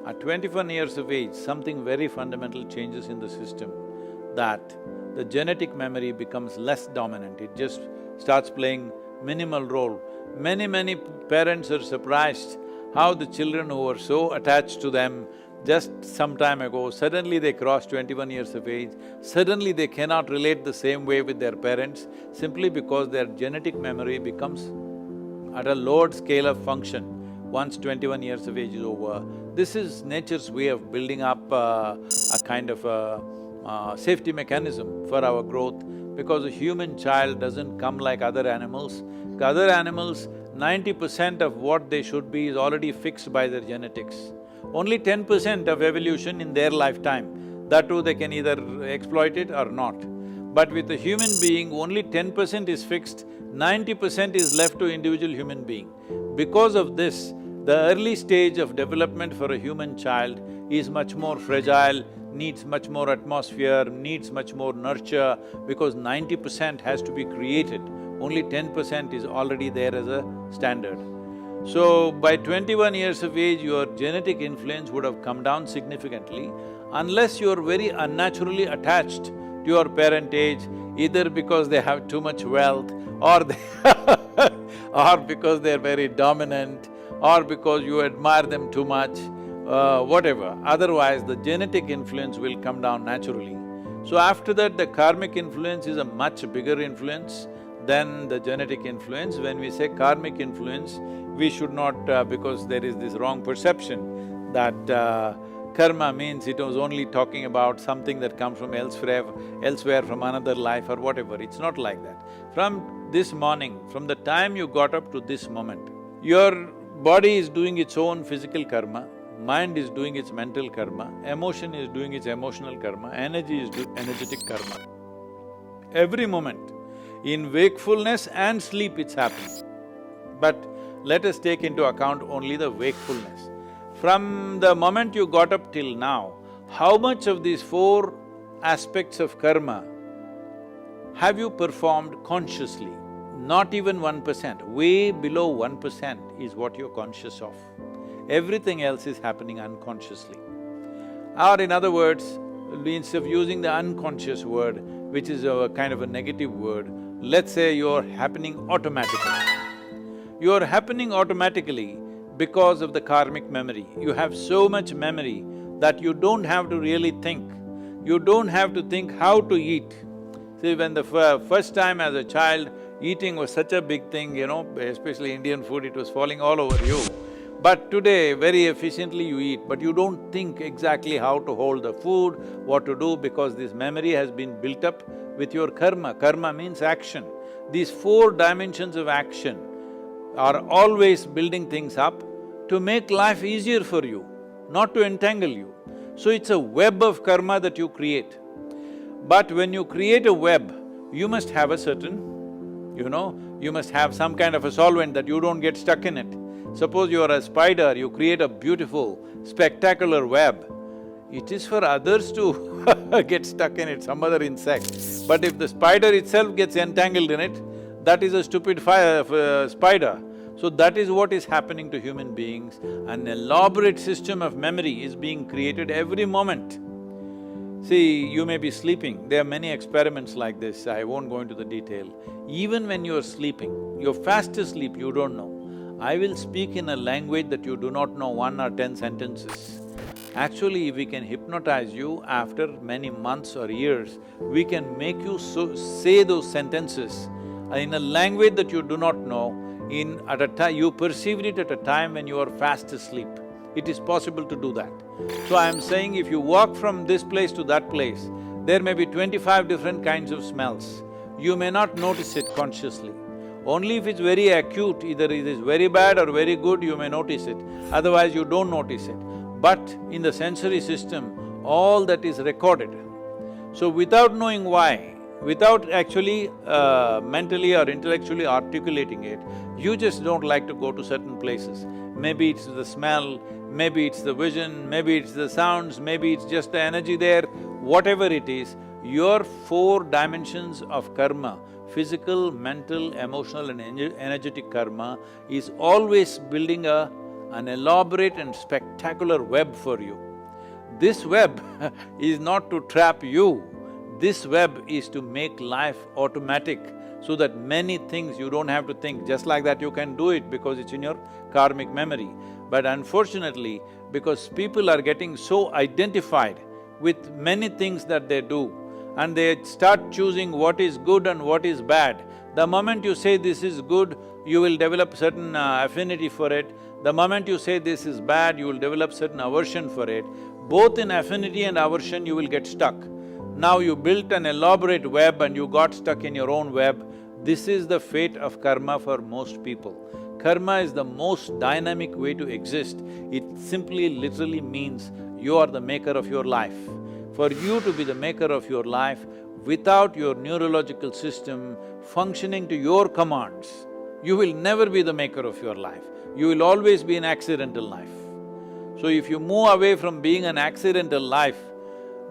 At 21 years of age, something very fundamental changes in the system, that the genetic memory becomes less dominant, it just starts playing minimal role. Many parents are surprised how the children who were so attached to them just some time ago, suddenly they cross 21 years of age, suddenly they cannot relate the same way with their parents simply because their genetic memory becomes at a lowered scale of function once 21 years of age is over. This is nature's way of building up a kind of a safety mechanism for our growth, because a human child doesn't come like other animals. The other animals, 90% of what they should be is already fixed by their genetics. Only 10% of evolution in their lifetime, that too they can either exploit it or not. But with a human being, only 10% is fixed, 90% is left to individual human being. Because of this, the early stage of development for a human child is much more fragile, needs much more atmosphere, needs much more nurture, because 90% has to be created, only 10% is already there as a standard. So, by 21 years of age, your genetic influence would have come down significantly unless you are very unnaturally attached to your parentage, either because they have too much wealth or or because they're very dominant, or because you admire them too much, whatever. Otherwise, the genetic influence will come down naturally. So after that, the karmic influence is a much bigger influence than the genetic influence. When we say karmic influence, we should not… because there is this wrong perception that karma means it was only talking about something that comes from elsewhere from another life or whatever. It's not like that. From this morning, from the time you got up to this moment, your body is doing its own physical karma, mind is doing its mental karma, emotion is doing its emotional karma, energy is doing energetic karma. Every moment, in wakefulness and sleep it's happening. But let us take into account only the wakefulness. From the moment you got up till now, how much of these four aspects of karma have you performed consciously? Not even 1%, way below 1% is what you're conscious of. Everything else is happening unconsciously. Or in other words, instead of using the unconscious word, which is a kind of a negative word, let's say you're happening automatically. You're happening automatically because of the karmic memory. You have so much memory that you don't have to really think. You don't have to think how to eat. See, when the first time as a child, eating was such a big thing, especially Indian food, it was falling all over you. But today, very efficiently you eat, but you don't think exactly how to hold the food, what to do, because this memory has been built up with your karma. Karma means action. These four dimensions of action are always building things up to make life easier for you, not to entangle you. So it's a web of karma that you create. But when you create a web, you must have a certain, you must have some kind of a solvent that you don't get stuck in it. Suppose you are a spider, you create a beautiful, spectacular web. It is for others to get stuck in it, some other insect. But if the spider itself gets entangled in it, that is a stupid spider. So that is what is happening to human beings. An elaborate system of memory is being created every moment. See, you may be sleeping, there are many experiments like this, I won't go into the detail. Even when you are sleeping, you're fast asleep, you don't know. I will speak in a language that you do not know 1 or 10 sentences. Actually, if we can hypnotize you after many months or years, we can make you say those sentences in a language that you do not know, you perceived it at a time when you are fast asleep. It is possible to do that. So I am saying if you walk from this place to that place, there may be 25 different kinds of smells. You may not notice it consciously. Only if it's very acute, either it is very bad or very good, you may notice it, otherwise you don't notice it. But in the sensory system, all that is recorded. So without knowing why, without actually mentally or intellectually articulating it, you just don't like to go to certain places. Maybe it's the smell, maybe it's the vision, maybe it's the sounds, maybe it's just the energy there, whatever it is, your four dimensions of karma, physical, mental, emotional and energetic karma, is always building a an elaborate and spectacular web for you. This web is not to trap you, this web is to make life automatic so that many things you don't have to think. Just like that you can do it because it's in your karmic memory. But unfortunately, because people are getting so identified with many things that they do and they start choosing what is good and what is bad, the moment you say this is good, you will develop certain affinity for it. The moment you say this is bad, you will develop certain aversion for it. Both in affinity and aversion, you will get stuck. Now you built an elaborate web and you got stuck in your own web. This is the fate of karma for most people. Karma is the most dynamic way to exist. It simply literally means you are the maker of your life. For you to be the maker of your life, without your neurological system functioning to your commands, you will never be the maker of your life. You will always be an accidental life. So if you move away from being an accidental life,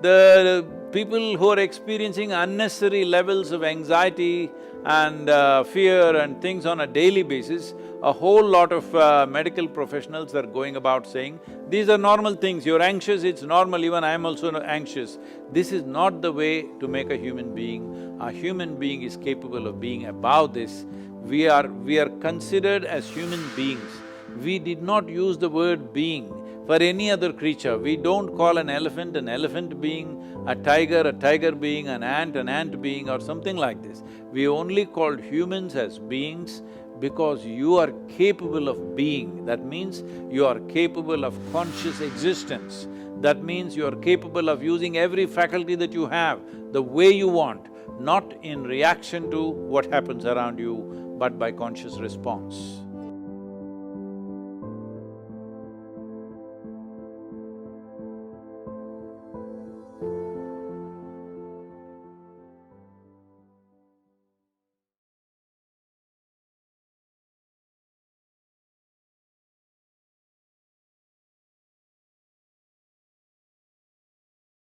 the people who are experiencing unnecessary levels of anxiety and fear and things on a daily basis, a whole lot of medical professionals are going about saying, these are normal things, you're anxious, it's normal, even I am also anxious. This is not the way to make a human being. A human being is capable of being above this. We are considered as human beings. We did not use the word being for any other creature. We don't call an elephant being, a tiger being, an ant being or something like this. We only called humans as beings because you are capable of being. That means you are capable of conscious existence. That means you are capable of using every faculty that you have the way you want, not in reaction to what happens around you, but by conscious response.